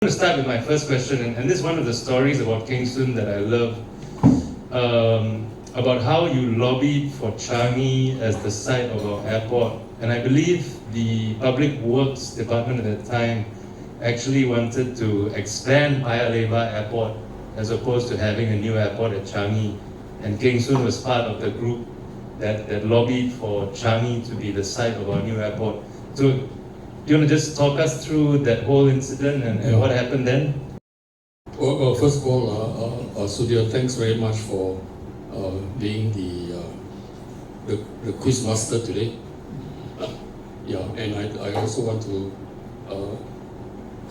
To start with my first question, and this is one of the stories about Kingston that I love, about how you lobbied for Changi as the site of our airport. And I believe the Public Works Department at the time actually wanted to expand Paya Lebar Airport as opposed to having a new airport at Changi. And Kingston was part of the group that lobbied for Changi to be the site of our new airport. So, do you want to just talk us through that whole incident and what happened then? Well, first of all, Sudhir, thanks very much for being the quiz master today. And I also want to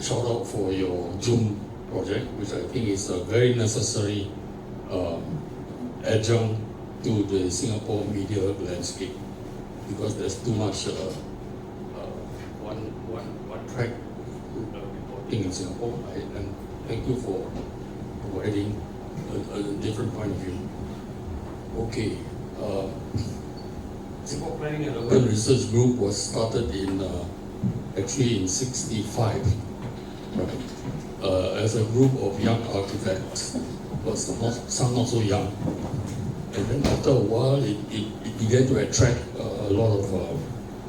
shout out for your Zoom project, which I think is a very necessary adjunct to the Singapore media landscape, because there's too much one track reporting in Singapore. And thank you for providing a different point of view. Okay, Singapore Planning and Urban Research Group was started actually in '65, as a group of young architects, but some not so young. And then after a while, it began to attract a lot of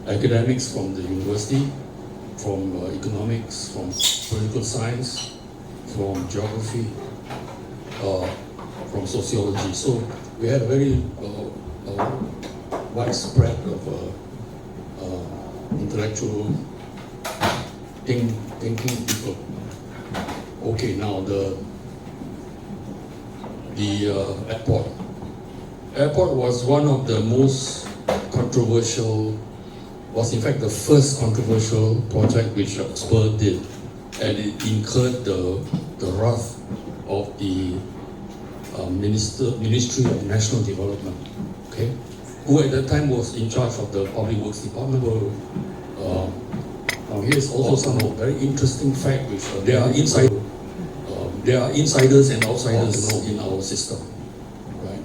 academics from the university, from economics, from political science, from geography, from sociology. So we had a very widespread of intellectual thinking people. Okay, now the airport. Airport was one of the most controversial, was in fact the first controversial project which Spur did, and it incurred the wrath of the Ministry of National Development, okay, who at that time was in charge of the Public Works Department. Now here's also some very interesting fact, which there are insiders and outsiders in our system, right?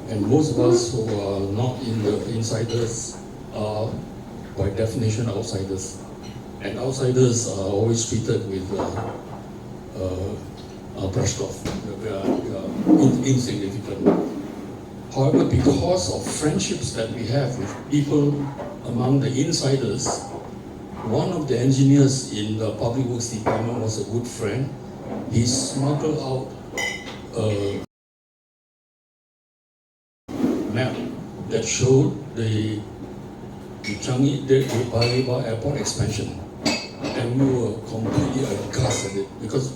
And most of us who are not in the insiders are by definition outsiders, and outsiders are always treated with brushed off. We are insignificant. However, because of friendships that we have with people among the insiders, one of the engineers in the Public Works Department was a good friend. He smuggled out a map that showed the Changi Paya Lebar Airport expansion, and we were completely aghast at it, because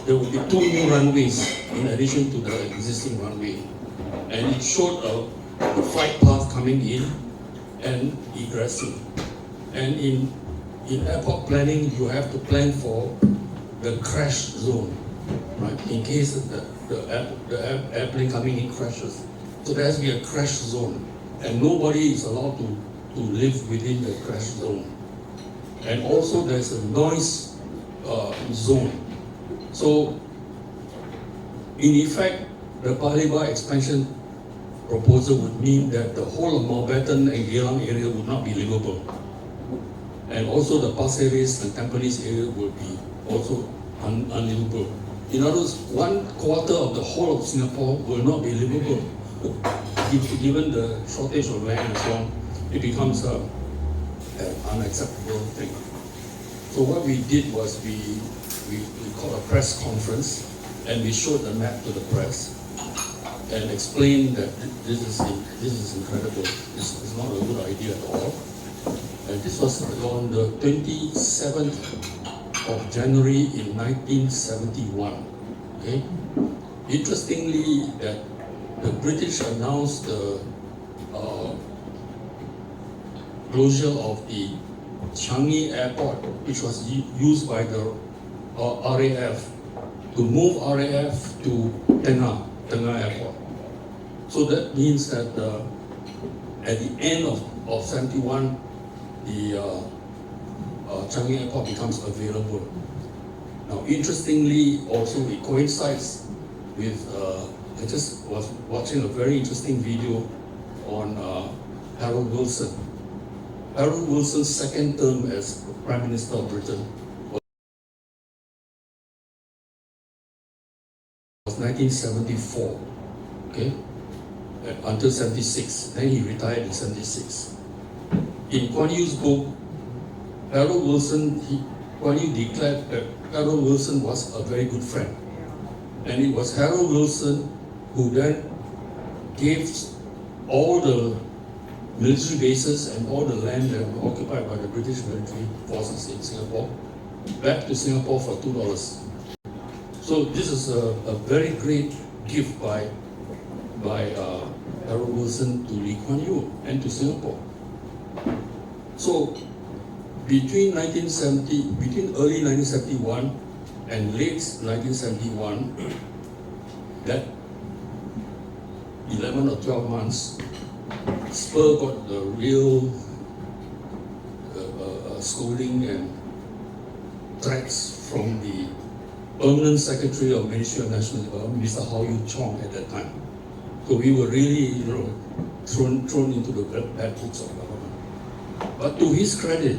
there would be 2 new runways in addition to the existing runway, and it showed a flight path coming in and egressing. And in airport planning, you have to plan for the crash zone, right? In case the airplane coming in crashes, so there has to be a crash zone, and nobody is allowed to live within the crash zone. And also there's a noise zone. So in effect, the Paya Lebar expansion proposal would mean that the whole of Mountbatten and Geylang area would not be livable. And also the Pasir Ris and Tampines area would be also unlivable. In other words, 1/4 of the whole of Singapore will not be livable. Given the shortage of land and so on, it becomes an unacceptable thing. So what we did was we called a press conference, and we showed the map to the press and explained that this is incredible. This is not a good idea at all. And this was on the 27th of January in 1971. Okay. Interestingly, that the British announced the closure of the Changi Airport, which was used by the RAF, to move RAF to Tengah Airport. So that means that at the end of 71, the Changi Airport becomes available. Now, interestingly, also it coincides with, I just was watching a very interesting video on Harold Wilson. Harold Wilson's second term as Prime Minister of Britain 1974, okay, until 76. Then he retired in 76. In Kuan Yew's book, Kuan Yew declared that Harold Wilson was a very good friend. And it was Harold Wilson who then gave all the military bases and all the land that were occupied by the British military forces in Singapore back to Singapore for $2. So this is a very great gift by Harold Wilson to Lee Kuan Yew and to Singapore. So between early 1971 and late 1971, that 11 or 12 months, Spur got the real scolding and threats from the Permanent Secretary of Ministry of National Development, Mr. How Yu Chong at that time. So we were really, thrown into the bad books of government. But to his credit,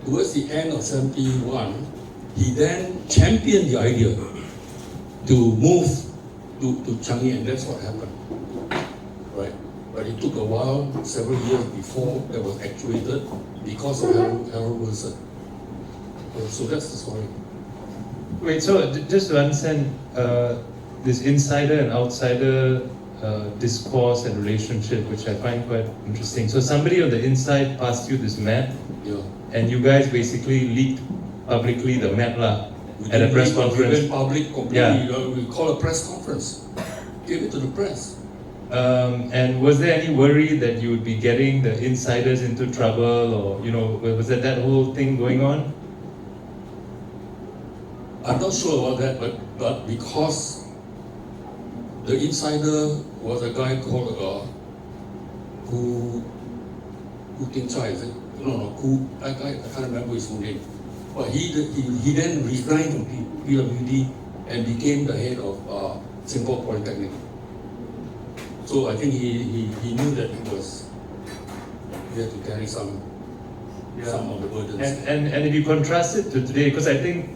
towards the end of 71, he then championed the idea to move to Changi, and that's what happened, right? But it took a while, several years before that was actuated because of Harold Wilson. So that's the story. Wait, so just to understand this insider and outsider discourse and relationship, which I find quite interesting. So somebody on the inside passed you this map, Yeah. and you guys basically leaked publicly the map at a press conference. We went public completely. Yeah. We called a press conference. Gave it to the press. And was there any worry that you would be getting the insiders into trouble, or was there that whole thing going on? I'm not sure about that, but because the insider was a guy called Ku Ting Chai, is it? No, I can't remember his full name. But he then resigned from PWD and became the head of Singapore Polytechnic. So I think he knew that he had to carry some of the burdens. And if you contrast it to today, because I think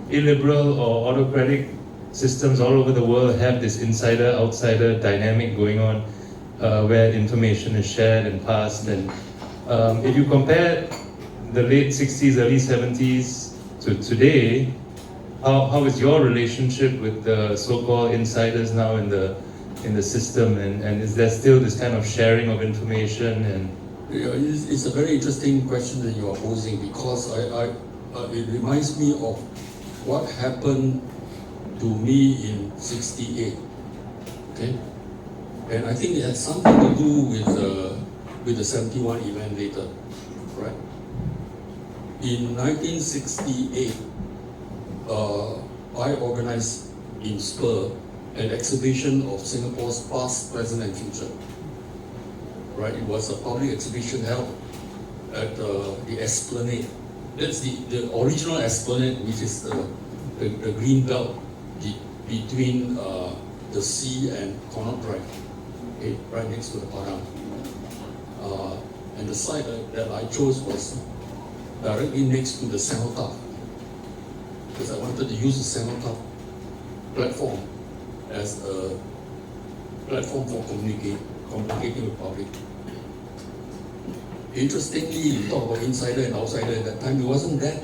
illiberal or autocratic systems all over the world have this insider-outsider dynamic going on, where information is shared and passed. And if you compare the late 60s, early 70s to today, how is your relationship with the so-called insiders now in the system? And is there still this kind of sharing of information? And it's a very interesting question that you are posing, because it reminds me of what happened to me in '68. Okay, and I think it has something to do with the '71 event later, right? In 1968, I organized in Spur an exhibition of Singapore's past, present, and future. Right, it was a public exhibition held at the Esplanade. That's the original Esplanade, which is the green belt between the sea and Connaught Drive, okay, right next to the Padang. And the site that I chose was directly next to the cenotaph, because I wanted to use the cenotaph platform as a platform for communicating with public. Interestingly, you talk about insider and outsider at that time, it wasn't that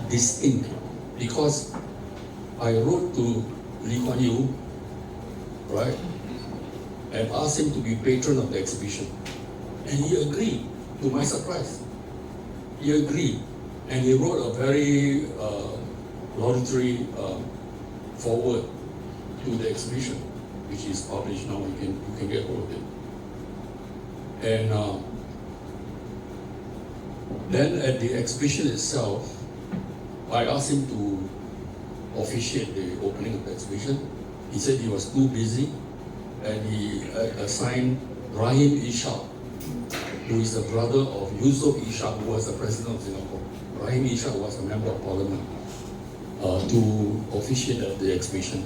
distinct, because I wrote to Lee Kuan Yew, right, and asked him to be patron of the exhibition. And he agreed, to my surprise. He agreed, and he wrote a very laudatory foreword to the exhibition, which is published now. You can get hold of it. And then at the exhibition itself, I asked him to officiate the opening of the exhibition. He said he was too busy, and he assigned Rahim Ishak, who is the brother of Yusof Ishak, who was the president of Singapore. Rahim Ishak was a member of parliament, to officiate at the exhibition.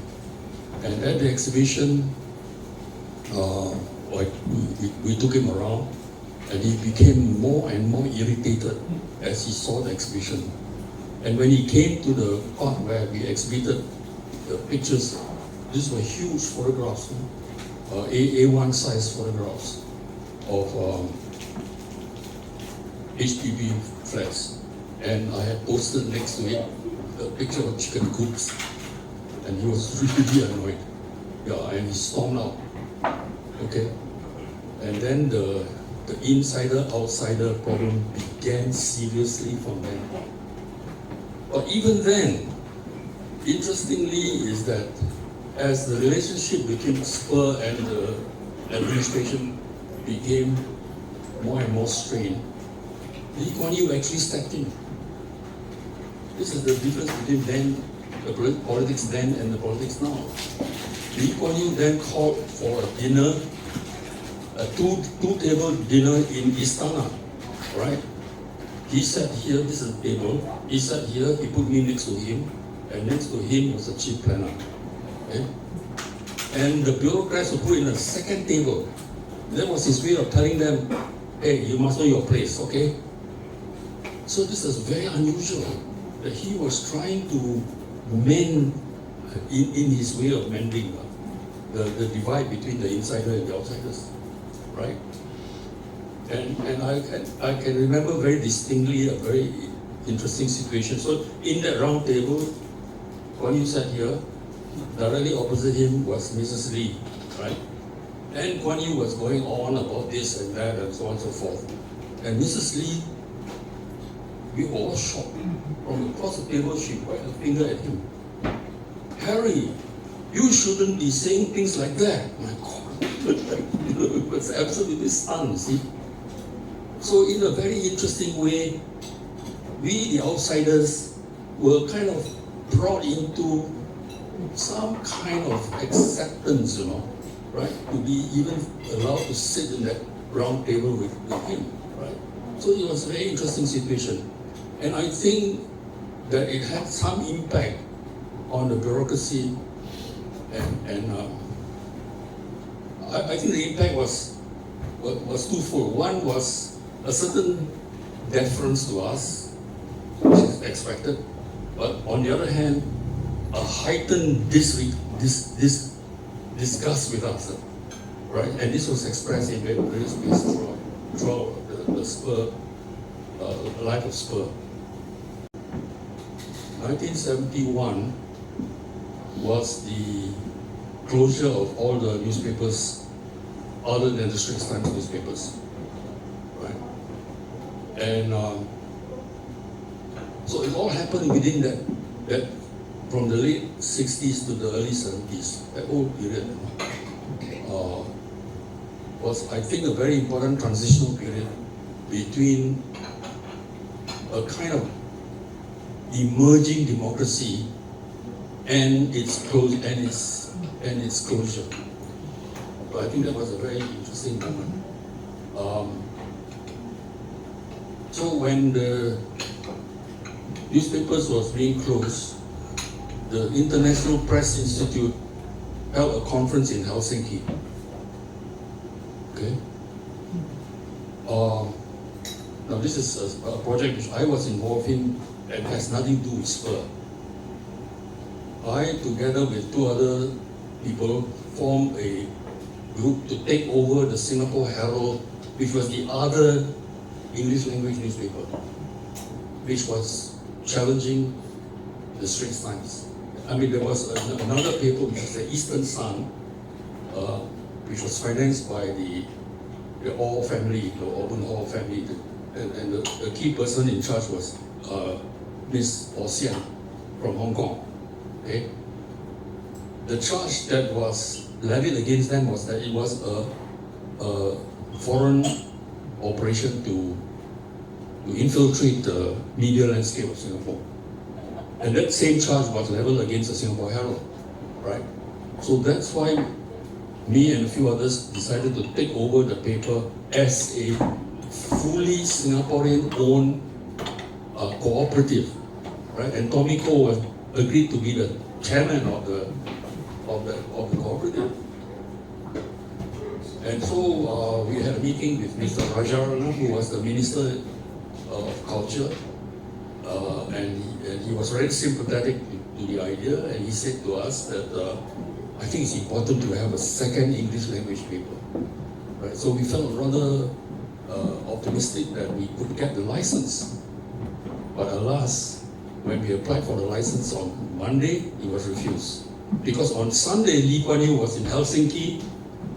And at the exhibition, we took him around, and he became more and more irritated as he saw the exhibition. And when he came to the part where we exhibited the pictures. These were huge photographs, A1 size photographs of HDB flats. And I had posted next to it a picture of chicken coops. And he was really annoyed. Yeah, and he stormed out. Okay? And then the insider-outsider problem began seriously from then. But even then, interestingly is that as the relationship between Spur and the administration became more and more strained, Lee Kuan Yew actually stepped in. This is the difference between then, the politics then and the politics now. Lee Kuan Yew then called for a dinner, a two-table dinner in Istana, right? He sat here, this is a table, he sat here, he put me next to him, and next to him was the chief planner. Okay? And the bureaucrats were put in a second table. That was his way of telling them, hey, you must know your place, okay? So this is very unusual, that he was trying to mend, in his way of mending, the divide between the insider and the outsiders, right? And I can remember very distinctly a very interesting situation. So in that round table, Kuan Yew sat here, directly opposite him was Mrs. Lee, right? And Kuan Yew was going on about this and that and so on and so forth. And Mrs. Lee, we were all shocked. From across the table, she pointed a finger at him. Harry, you shouldn't be saying things like that. My God, it was absolutely stunned, you see. So in a very interesting way, we, the outsiders, were kind of brought into some kind of acceptance, you know, right? To be even allowed to sit in that round table with him, right? So it was a very interesting situation. And I think that it had some impact on the bureaucracy, and I think the impact was twofold. One was a certain deference to us, which is expected, but on the other hand, a heightened disgust with us, right? And this was expressed in various ways throughout the Spur, life of Spur. 1971 was the closure of all the newspapers other than the Straits Times newspapers, right? And so it all happened within that from the late 60s to the early 70s, that whole period was, I think, a very important transitional period between a kind of emerging democracy and its closure. So I think that was a very interesting moment. So when the newspapers was being closed, the International Press Institute held a conference in Helsinki. Okay. Now this is a project which I was involved in and has nothing to do with Spur. I, together with two other people, formed a group to take over the Singapore Herald, which was the other English language newspaper, which was challenging the Straits Times. I mean, there was another paper, which is the Eastern Sun, which was financed by the Orr family, the Auburn Orr family, and the key person in charge was Miss Orsian from Hong Kong. Okay? The charge that was levied against them was that it was a foreign operation to infiltrate the media landscape of Singapore. And that same charge was leveled against the Singapore Herald, right? So that's why me and a few others decided to take over the paper as a fully Singaporean-owned cooperative, right? And Tommy Koh agreed to be the chairman of the cooperative. And so we had a meeting with Mr. Rajarana, who was the Minister of Culture, and he was very sympathetic to the idea, and he said to us that I think it's important to have a second English language paper. Right? So we felt rather optimistic that we could get the license. But alas, when we applied for the license on Monday, it was refused. Because on Sunday, Lee Kuan Yew was in Helsinki,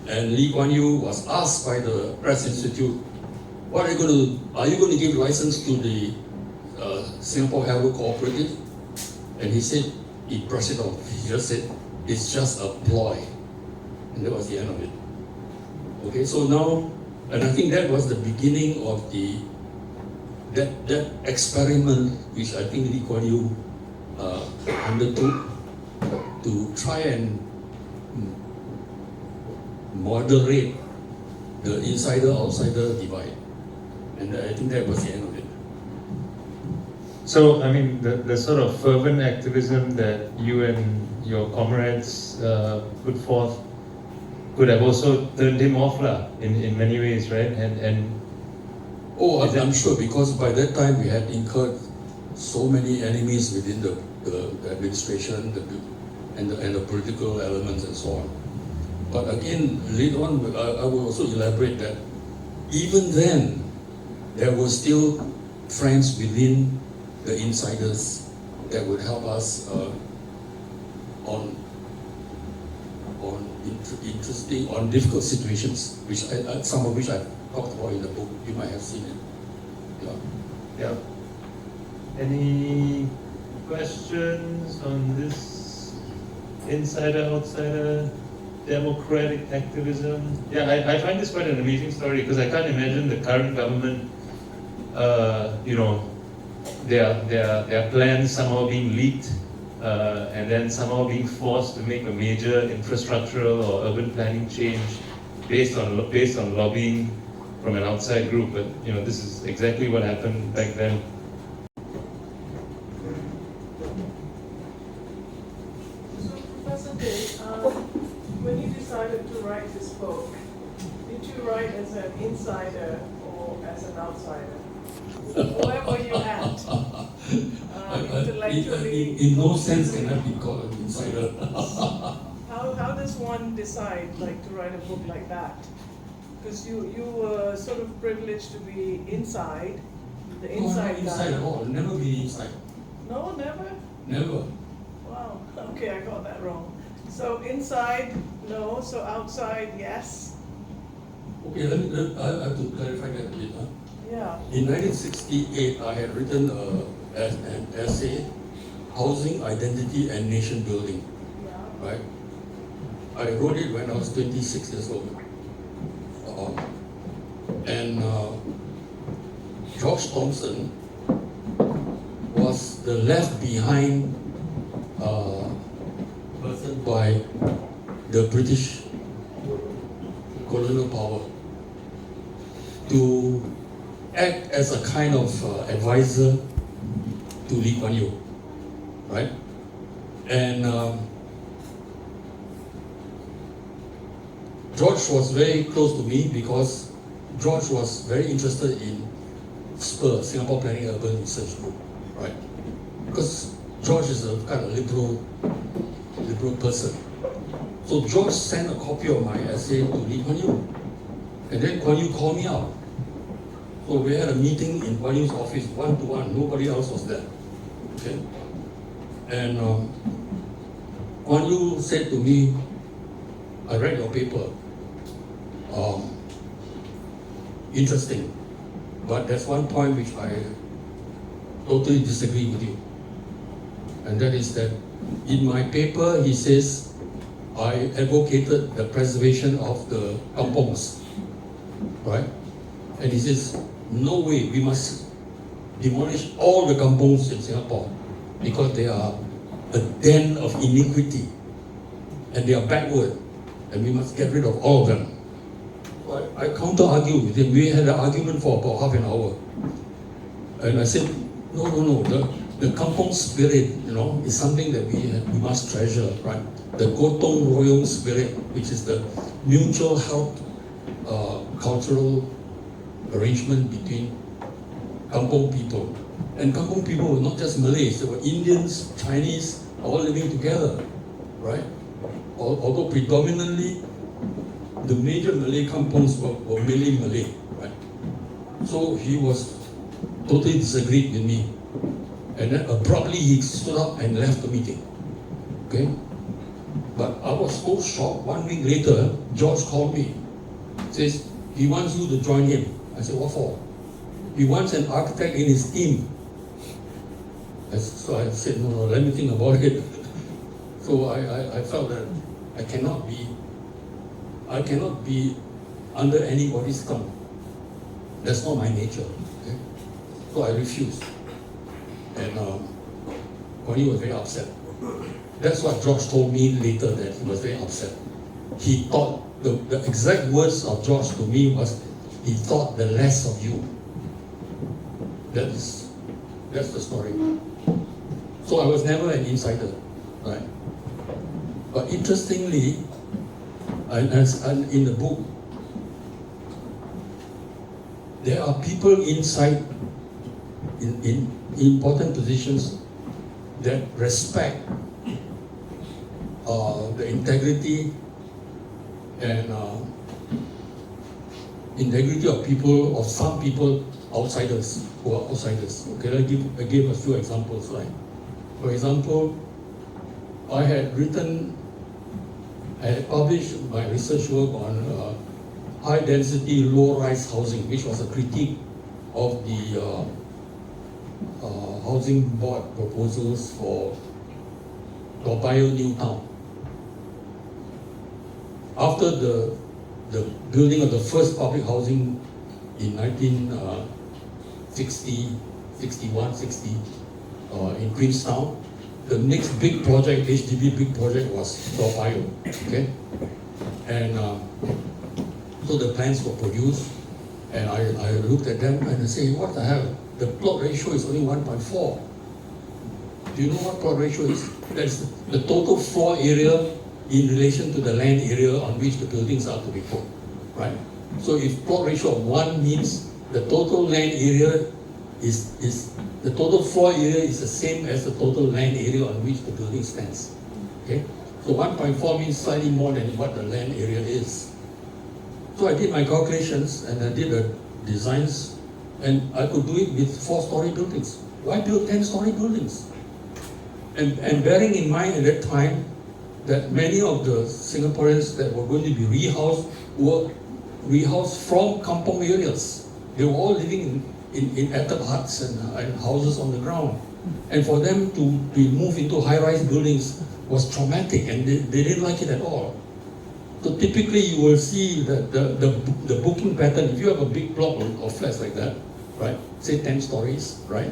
and Lee Kuan Yew was asked by the Press Institute, are you going to give license to the Singapore Herald Cooperative? And he said, he brushed it off. He just said, it's just a ploy. And that was the end of it. Okay, so now, and I think that was the beginning of that experiment which I think Lee Kuan Yew undertook to try and moderate the insider-outsider divide. And I think that was the end of it. So, I mean, the sort of fervent activism that you and your comrades put forth could have also turned him off in many ways, right? Oh, I'm sure, because by that time we had incurred so many enemies within the administration and the political elements and so on. But again, later on, I will also elaborate that even then, there were still friends within the insiders that would help us on difficult situations, which some of which I talked about in the book. You might have seen it. Yeah. Any questions on this insider-outsider democratic activism? Yeah, I find this quite an amazing story because I can't imagine the current government, their plans somehow being leaked and then somehow being forced to make a major infrastructural or urban planning change based on lobbying from an outside group. But this is exactly what happened back then. So, Professor Day, when you decided to write this book, did you write as an insider or as an outsider? Where were you at? Intellectually? In no sense can I be called an insider. How does one decide to write a book like that? Because you were sort of privileged to be inside, the inside guy. Inside at all. Never been inside. No, never? Never. Wow, okay, I got that wrong. So inside, no, so outside, yes? Okay, I have to clarify that a bit. Yeah. In 1968, I had written an essay, Housing, Identity and Nation Building. Yeah. Right? I wrote it when I was 26 years old. And George Thompson was the left behind person by the British colonial power to act as a kind of advisor to Lee Kuan Yew, right? And George was very close to me because George was very interested in SPUR, Singapore Planning Urban Research Group, right? Because George is a kind of liberal person. So George sent a copy of my essay to Lee Kuan Yew. And then Kuan Yew called me out. So we had a meeting in Kuan Yew's office, one-to-one, nobody else was there. Okay? And Kuan Yew said to me, I read your paper. Interesting. But there's one point which I totally disagree with you. And that is that in my paper, he says, I advocated the preservation of the kampongs, right? And he says, no way, we must demolish all the kampongs in Singapore because they are a den of iniquity and they are backward and we must get rid of all of them. So I counter-argued with him. We had an argument for about half an hour. And I said, no, the kampong spirit, is something that we must treasure, right? The gotong royong spirit, which is the mutual help cultural arrangement between kampong people. And kampong people were not just Malays, they were Indians, Chinese, all living together, right? Although predominantly the major Malay kampungs were mainly Malay, right? So he was totally disagreed with me. And then abruptly he stood up and left the meeting. Okay? But I was so shocked. 1 week later, George called me. Says, he wants you to join him. I said, what for? He wants an architect in his team. So I said, no, let me think about it. So I felt that I cannot be under anybody's thumb. That's not my nature. Okay? So I refused. And Connie was very upset. That's what George told me later, that he was very upset. He thought, the exact words of George to me was, he thought the less of you. That's the story. So I was never an insider, right? But interestingly, and in the book, there are people inside in important positions that respect the integrity and integrity of people, of some people, outsiders, who are outsiders. Okay, I gave a few examples, right? For example, I had published my research work on high density, low rise housing, which was a critique of the housing board proposals for Toa Payoh New Town. After the building of the first public housing in 1960, 61, 60 in Queenstown, the next big project, HDB big project, was Toa Payoh. Okay? And so the plans were produced, and I looked at them and I say, what the hell? The plot ratio is only 1.4. Do you know what plot ratio is? That's the total floor area in relation to the land area on which the buildings are to be put, right? So if plot ratio of 1 means the total land area is the total floor area is the same as the total land area on which the building stands. Okay? So 1.4 means slightly more than what the land area is. So I did my calculations and I did the designs, and I could do it with 4-story buildings. Why build 10-story buildings? And bearing in mind at that time that many of the Singaporeans that were going to be rehoused were rehoused from kampong areas. They were all living in attic huts and houses on the ground. And for them to be moved into high-rise buildings was traumatic, and they didn't like it at all. So typically you will see that the booking pattern, if you have a big block of flats like that, right, say 10 stories, right,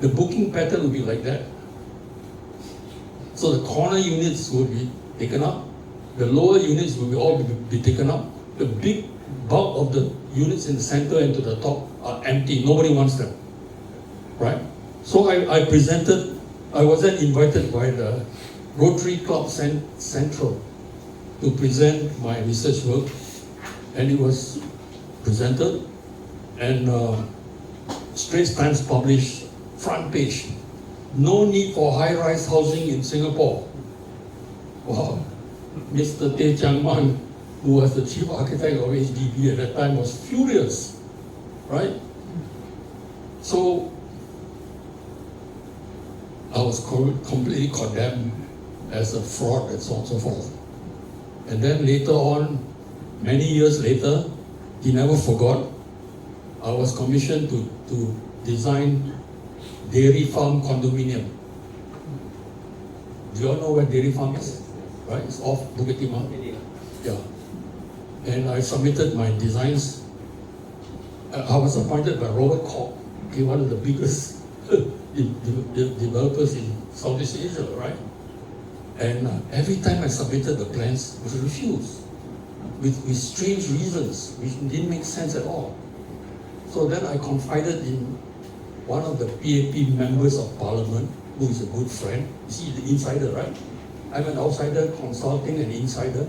the booking pattern will be like that. So the corner units will be taken up, the lower units will all be taken up, the big bulk of the units in the center and to the top are empty, nobody wants them, right? So I presented, I was then invited by the Rotary Club Central to present my research work, and it was presented, and Straits Times published front page, no need for high-rise housing in Singapore. Wow, Mr. Teh Chiang Man, who was the chief architect of HDB at that time, was furious, right? So I was completely condemned as a fraud and so on and so forth. And then later on, many years later, he never forgot, I was commissioned to design dairy farm condominium. Do you all know where dairy farm is? Right, it's off Bukit Timah. Yeah. And I submitted my designs. I was appointed by Robert Koch, okay, one of the biggest developers in Southeast Asia, right? And every time I submitted the plans, it was refused with strange reasons, which didn't make sense at all. So then I confided in one of the PAP members of Parliament, who is a good friend. You see, the insider, right? I'm an outsider consulting an insider.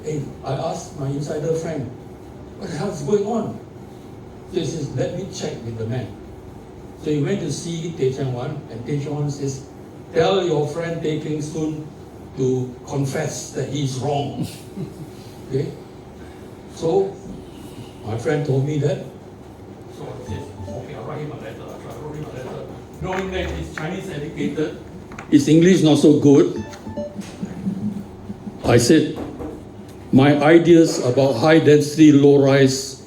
Hey, I asked my insider friend, what the hell is going on? So he says, let me check with the man. So he went to see Teh Chiang Wan, and Teh Chiang Wan says, tell your friend Tay Keng Soon to confess that he's wrong. Okay? So, my friend told me that. So I said, okay, I'll write him a letter. I wrote him a letter. Knowing that he's Chinese educated, his English not so good, I said, my ideas about high density, low rise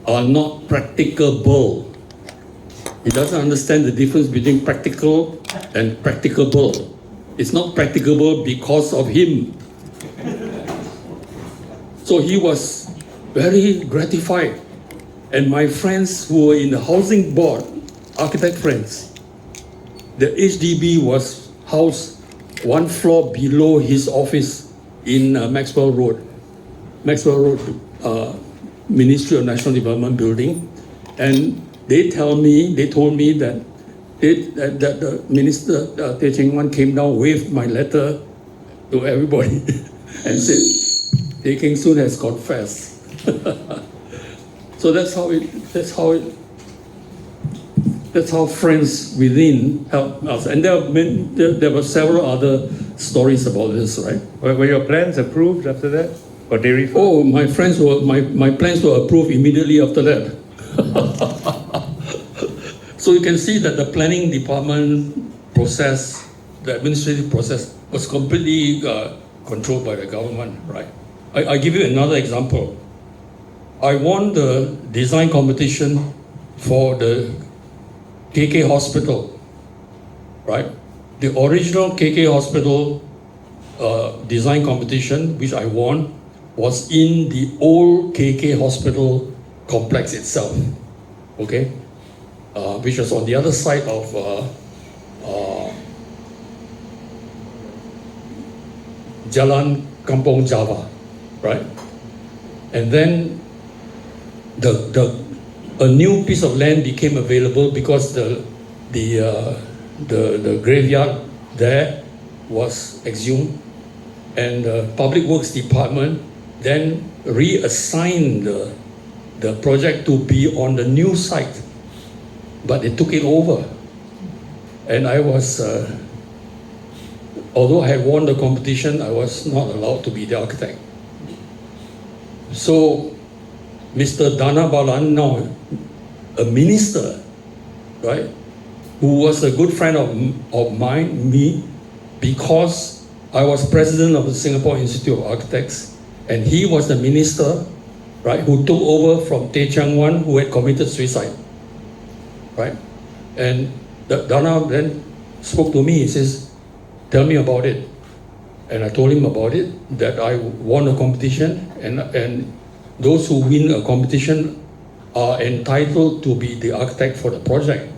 are not practicable. He doesn't understand the difference between practical and practicable. It's not practicable because of him. So he was very gratified. And my friends who were in the housing board, architect friends, the HDB was housed one floor below his office in Maxwell Road, Ministry of National Development building. And they told me that the minister, Teh Cheng Wan, came down, waved my letter to everybody and said, Tay Keng Soon has confessed. So that's how friends within help us. And there were several other stories about this, right? Were your plans approved after that? Or they referred? Oh, my plans were approved immediately after that. So you can see that the planning department process, the administrative process, was completely controlled by the government, right? I give you another example. I won the design competition for the KK Hospital, right? The original KK Hospital design competition, which I won, was in the old KK Hospital complex itself, okay? Which was on the other side of Jalan Kampong Java, right? And then a new piece of land became available because the graveyard there was exhumed, and the Public Works Department then reassigned the project to be on the new site, but they took it over. And I was, although I had won the competition, I was not allowed to be the architect. So Mr. Dana Balan, now a minister, right, who was a good friend of me, because I was president of the Singapore Institute of Architects, and he was the minister, right, who took over from Teh Cheng Wan, who had committed suicide, right? And Dana then spoke to me. He says, "Tell me about it." And I told him about it, that I won a competition, and those who win a competition are entitled to be the architect for the project,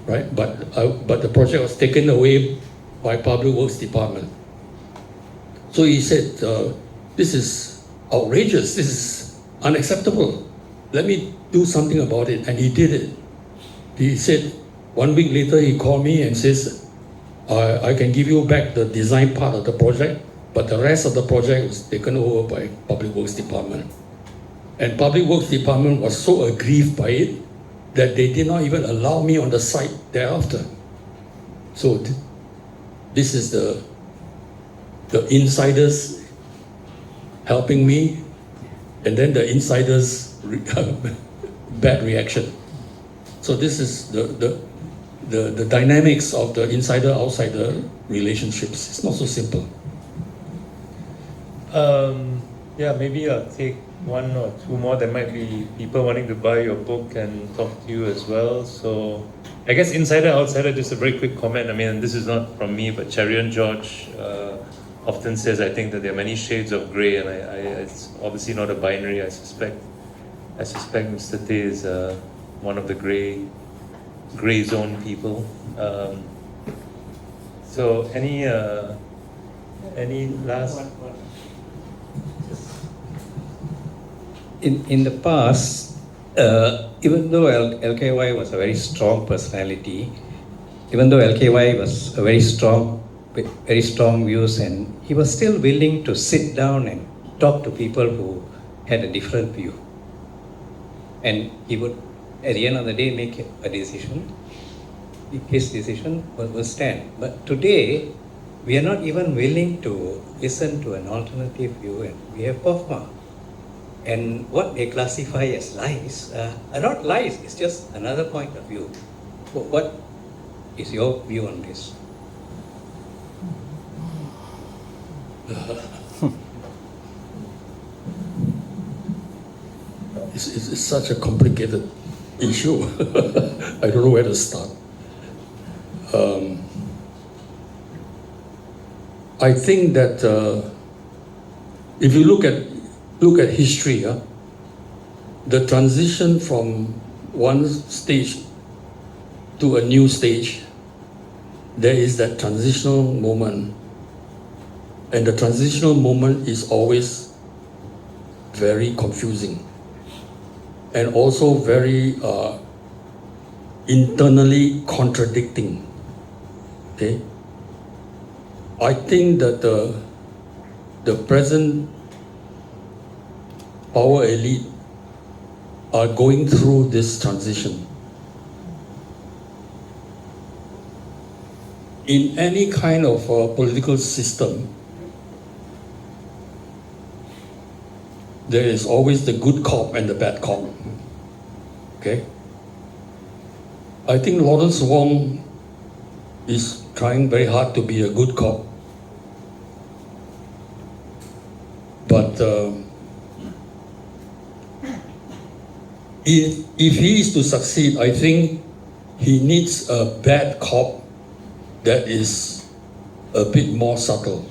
right? But the project was taken away by Public Works Department. So he said, "This is outrageous. This is unacceptable. Let me do something about it." And he did it. He said, 1 week later, he called me and says, I can give you back the design part of the project, but the rest of the project was taken over by Public Works Department. And Public Works Department was so aggrieved by it that they did not even allow me on the site thereafter. So this is the insiders helping me, and then the insiders bad reaction. So this is the dynamics of the insider-outsider relationships. It's not so simple. Yeah, maybe I'll take one or two more. There might be people wanting to buy your book and talk to you as well. So I guess insider, outsider, just a very quick comment. I mean, this is not from me, but Cherian George often says, I think that there are many shades of grey, and it's obviously not a binary. I suspect Mr. Tay is one of the grey zone people. So any last? In the past, even though LKY was a very strong personality, even though LKY was a very strong views, and he was still willing to sit down and talk to people who had a different view. And he would, at the end of the day, make a decision. his decision will stand. But today, we are not even willing to listen to an alternative view, and we have POFMA. And what they classify as lies are not lies, it's just another point of view. What is your view on this? It's such a complicated issue. I don't know where to start. I think that if you look at history, the transition from one stage to a new stage, there is that transitional moment, and the transitional moment is always very confusing and also very internally contradicting. Okay, I think that the present power elite are going through this transition. In any kind of political system, there is always the good cop and the bad cop. Okay? I think Lawrence Wong is trying very hard to be a good cop. But if he is to succeed, I think he needs a bad cop that is a bit more subtle.